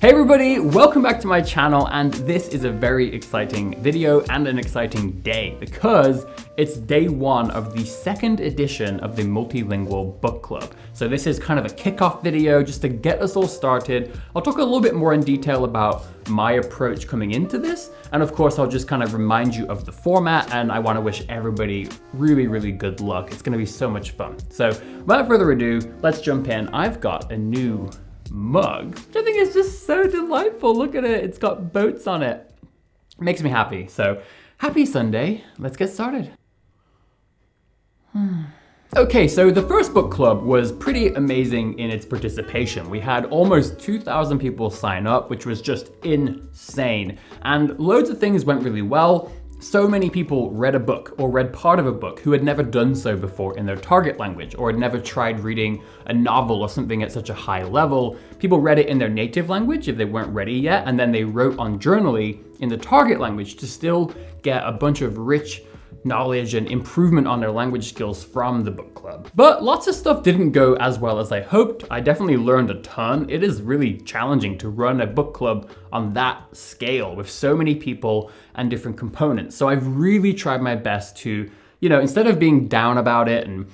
Hey everybody, welcome back to my channel, and this is a very exciting video and an exciting day because it's day one of the second edition of the Multilingual Book Club. So this is kind of a kickoff video just to get us all started. I'll talk a little bit more in detail about my approach coming into this, and of course I'll just kind of remind you of the format, and I want to wish everybody really good luck. It's going to be so much fun. So without further ado, let's jump in. I've got a new mug, which I think is just so delightful. Look at it, it's got boats on it. It makes me happy. So happy Sunday, let's get started. Okay, so the first book club was pretty amazing in its participation. We had almost 2,000 people sign up, which was just insane. And loads of things went really well. So many people read a book or read part of a book who had never done so before in their target language or had never tried reading a novel or something at such a high level. People read it in their native language if they weren't ready yet, and then they wrote on Journaly in the target language to still get a bunch of rich knowledge and improvement on their language skills from the book club. But lots of stuff didn't go as well as I hoped. I definitely learned a ton. It is really challenging to run a book club on that scale with so many people and different components. So I've really tried my best to, instead of being down about it and,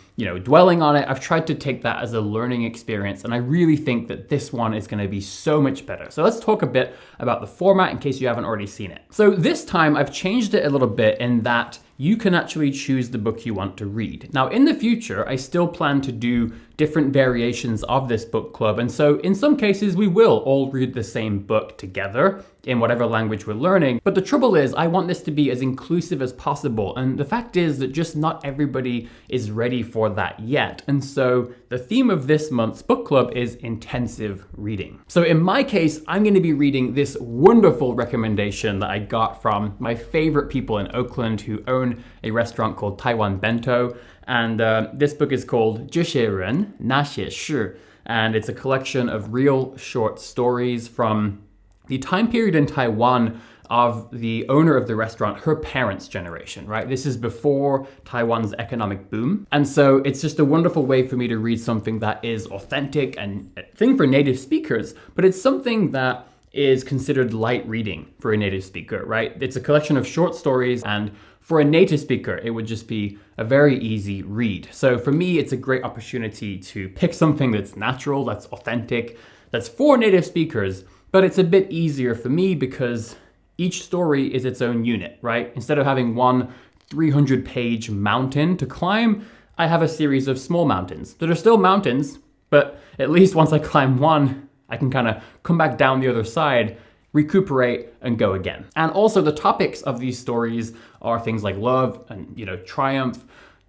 dwelling on it, I've tried to take that as a learning experience. And I really think that this one is going to be so much better. So let's talk a bit about the format in case you haven't already seen it. So this time I've changed it a little bit in that you can actually choose the book you want to read. Now, in the future, I still plan to do different variations of this book club. And so in some cases, we will all read the same book together in whatever language we're learning. But the trouble is, I want this to be as inclusive as possible. And the fact is that just not everybody is ready for that yet. And so the theme of this month's book club is intensive reading. So in my case, I'm going to be reading this wonderful recommendation that I got from my favorite people in Oakland who own a restaurant called Taiwan Bento. And this book is called 这些人那些事, and it's a collection of real short stories from the time period in Taiwan of the owner of the restaurant, her parents' generation, right? This is before Taiwan's economic boom. And so it's just a wonderful way for me to read something that is authentic and a thing for native speakers, but it's something that is considered light reading for a native speaker, right? It's a collection of short stories, and for a native speaker, it would just be a very easy read. So for me, it's a great opportunity to pick something that's natural, that's authentic, that's for native speakers, but it's a bit easier for me because each story is its own unit, right? Instead of having one 300-page mountain to climb, I have a series of small mountains that are still mountains, but at least once I climb one, I can kind of come back down the other side, recuperate, and go again. And also the topics of these stories are things like love and, triumph,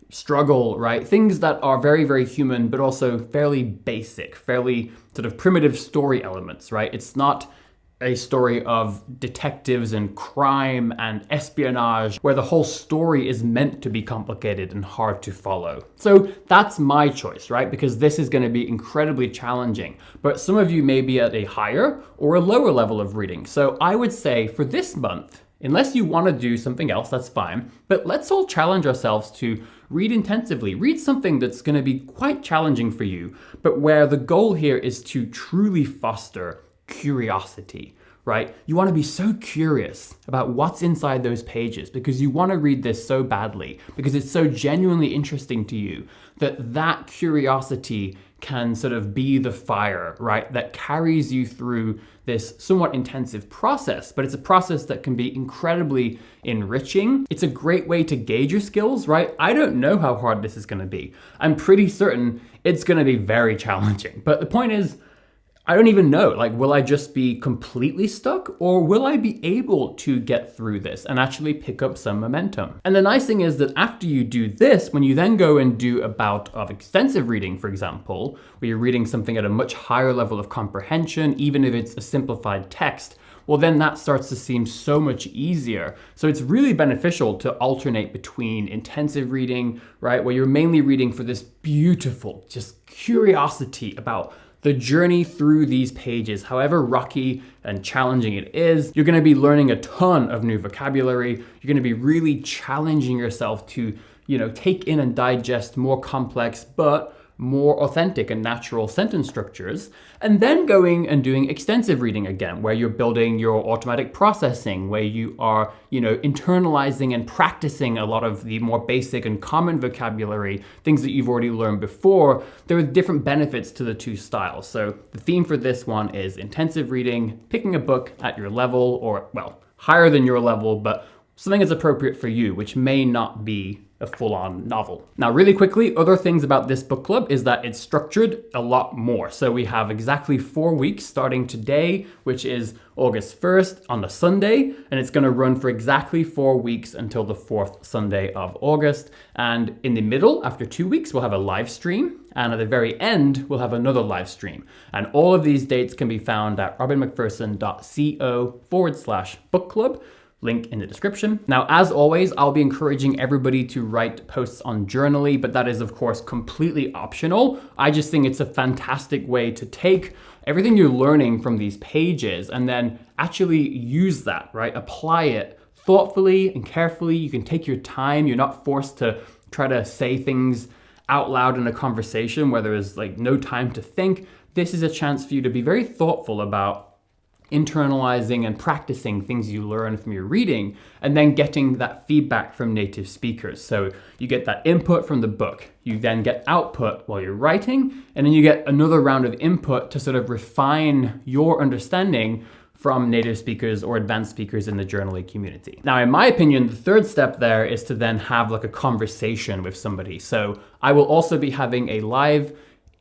struggle, right? Things that are very human, but also fairly basic, fairly sort of primitive story elements, right? It's not a story of detectives and crime and espionage where the whole story is meant to be complicated and hard to follow. So that's my choice, right? Because this is going to be incredibly challenging, but some of you may be at a higher or a lower level of reading. So I would say for this month, unless you want to do something else, that's fine, but let's all challenge ourselves to read intensively. Read something that's going to be quite challenging for you, but where the goal here is to truly foster curiosity, right? You want to be so curious about what's inside those pages because you want to read this so badly, because it's so genuinely interesting to you that curiosity can sort of be the fire, right? That carries you through this somewhat intensive process, but it's a process that can be incredibly enriching. It's a great way to gauge your skills, right? I don't know how hard this is going to be. I'm pretty certain it's going to be very challenging, but the point is, I don't even know, will I just be completely stuck, or will I be able to get through this and actually pick up some momentum? And the nice thing is that after you do this, when you then go and do a bout of extensive reading, for example, where you're reading something at a much higher level of comprehension, even if it's a simplified text, well, then that starts to seem so much easier. So it's really beneficial to alternate between intensive reading, right, where you're mainly reading for this beautiful, just curiosity about the journey through these pages, however rocky and challenging it is. You're going to be learning a ton of new vocabulary. You're going to be really challenging yourself to, take in and digest more complex but more authentic and natural sentence structures, and then going and doing extensive reading again, where you're building your automatic processing, where you are, internalizing and practicing a lot of the more basic and common vocabulary, things that you've already learned before. There are different benefits to the two styles. So the theme for this one is intensive reading, picking a book at your level, or, well, higher than your level, but something that's appropriate for you, which may not be a full-on novel. Now, really quickly, other things about this book club is that it's structured a lot more. So we have exactly 4 weeks starting today, which is August 1st on a Sunday, and it's going to run for exactly 4 weeks until the 4th Sunday of August. And in the middle, after 2 weeks, we'll have a live stream. And at the very end, we'll have another live stream. And all of these dates can be found at robinmacpherson.co/book club. Link in the description. Now, as always, I'll be encouraging everybody to write posts on Journaly, but that is, of course, completely optional. I just think it's a fantastic way to take everything you're learning from these pages and then actually use that, right? Apply it thoughtfully and carefully. You can take your time. You're not forced to try to say things out loud in a conversation where there is like no time to think. This is a chance for you to be very thoughtful about internalizing and practicing things you learn from your reading, and then getting that feedback from native speakers. So you get that input from the book, you then get output while you're writing, and then you get another round of input to sort of refine your understanding from native speakers or advanced speakers in the Journaly community. Now, in my opinion, the third step there is to then have like a conversation with somebody. So I will also be having a live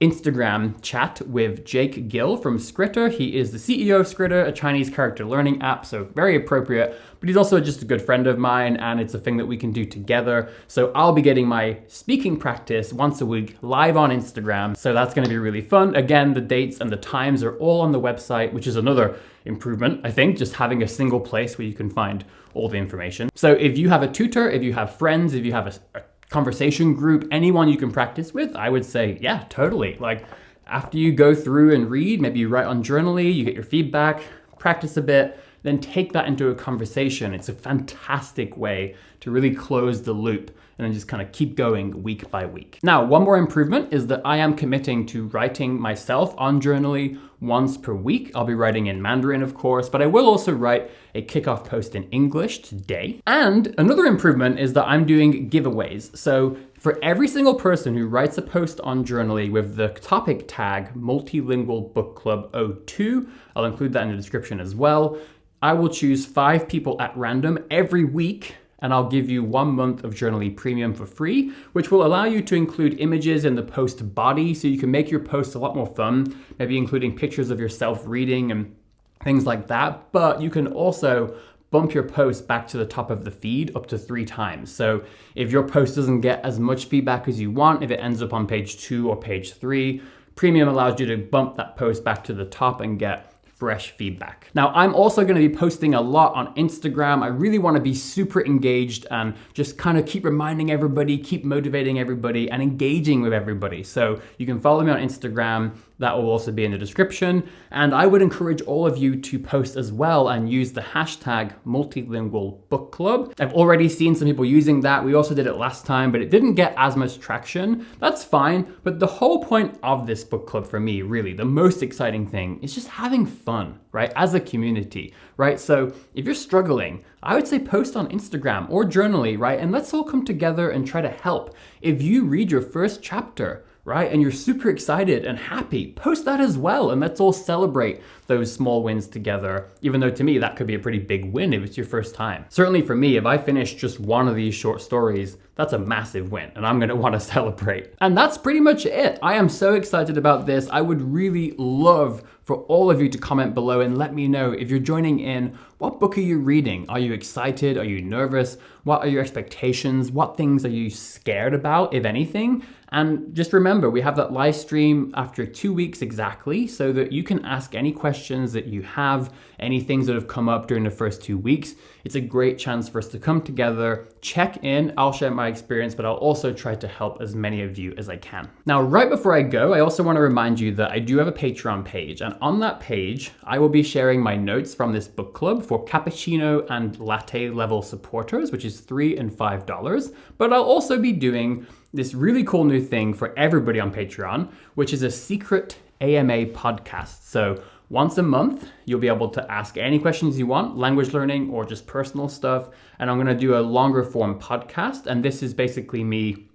Instagram chat with Jake Gill from Scritter. He is the CEO of Scritter, a Chinese character learning app, so very appropriate, but he's also just a good friend of mine, and it's a thing that we can do together. So I'll be getting my speaking practice once a week live on Instagram, so that's gonna be really fun. Again, the dates and the times are all on the website, which is another improvement, I think, just having a single place where you can find all the information. So if you have a tutor, if you have friends, if you have a conversation group, anyone you can practice with, I would say, yeah, totally. Like after you go through and read, maybe you write on Journaly, you get your feedback, practice a bit, then take that into a conversation. It's a fantastic way to really close the loop and then just kind of keep going week by week. Now, one more improvement is that I am committing to writing myself on Journaly once per week. I'll be writing in Mandarin, of course, but I will also write a kickoff post in English today. And another improvement is that I'm doing giveaways. So for every single person who writes a post on Journaly with the topic tag Multilingual Book Club 02, I'll include that in the description as well, I will choose 5 people at random every week, and I'll give you 1 month of Journaly Premium for free, which will allow you to include images in the post body so you can make your post a lot more fun, maybe including pictures of yourself reading and things like that. But you can also bump your post back to the top of the feed up to 3 times. So if your post doesn't get as much feedback as you want, if it ends up on page 2 or page 3, Premium allows you to bump that post back to the top and get fresh feedback. Now, I'm also going to be posting a lot on Instagram. I really want to be super engaged and just kind of keep reminding everybody, keep motivating everybody and engaging with everybody. So you can follow me on Instagram. That will also be in the description. And I would encourage all of you to post as well and use the hashtag Multilingual Book Club. I've already seen some people using that. We also did it last time, but it didn't get as much traction. That's fine. But the whole point of this book club for me, really, the most exciting thing is just having fun, right? As a community, right? So if you're struggling, I would say post on Instagram or Journaly, right? And let's all come together and try to help. If you read your first chapter, right, and you're super excited and happy, post that as well, and let's all celebrate those small wins together, even though to me that could be a pretty big win if it's your first time. Certainly for me, if I finish just one of these short stories, that's a massive win, and I'm gonna wanna celebrate. And that's pretty much it. I am so excited about this. I would really love for all of you to comment below and let me know if you're joining in. What book are you reading? Are you excited? Are you nervous? What are your expectations? What things are you scared about, if anything? And just remember, we have that live stream after 2 weeks exactly, so that you can ask any questions that you have, any things that have come up during the first 2 weeks. It's a great chance for us to come together, check in. I'll share my experience, but I'll also try to help as many of you as I can. Now, right before I go, I also want to remind you that I do have a Patreon page, and on that page, I will be sharing my notes from this book club for cappuccino and latte level supporters, which is $3 and $5. But I'll also be doing this really cool new thing for everybody on Patreon, which is a secret AMA podcast. So once a month, you'll be able to ask any questions you want, language learning or just personal stuff. And I'm gonna do a longer form podcast. And this is basically me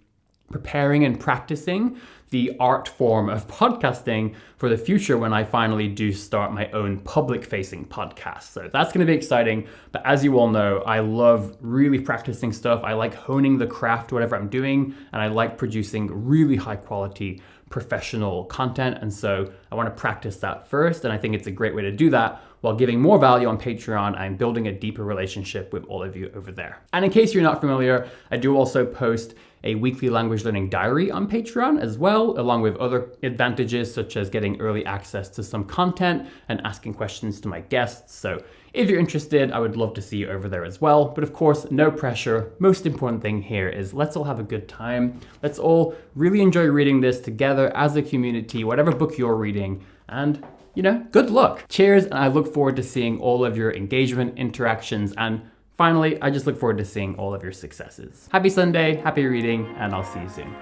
preparing and practicing the art form of podcasting for the future when I finally do start my own public-facing podcast. So that's going to be exciting. But as you all know, I love really practicing stuff. I like honing the craft, whatever I'm doing, and I like producing really high-quality professional content. And so I want to practice that first. And I think it's a great way to do that while giving more value on Patreon and building a deeper relationship with all of you over there. And in case you're not familiar, I do also post a weekly language learning diary on Patreon as well, along with other advantages such as getting early access to some content and asking questions to my guests. So if you're interested, I would love to see you over there as well. But of course, no pressure. Most important thing here is let's all have a good time. Let's all really enjoy reading this together as a community, whatever book you're reading. And good luck. Cheers, and I look forward to seeing all of your engagement, interactions, and finally, I just look forward to seeing all of your successes. Happy Sunday, happy reading, and I'll see you soon.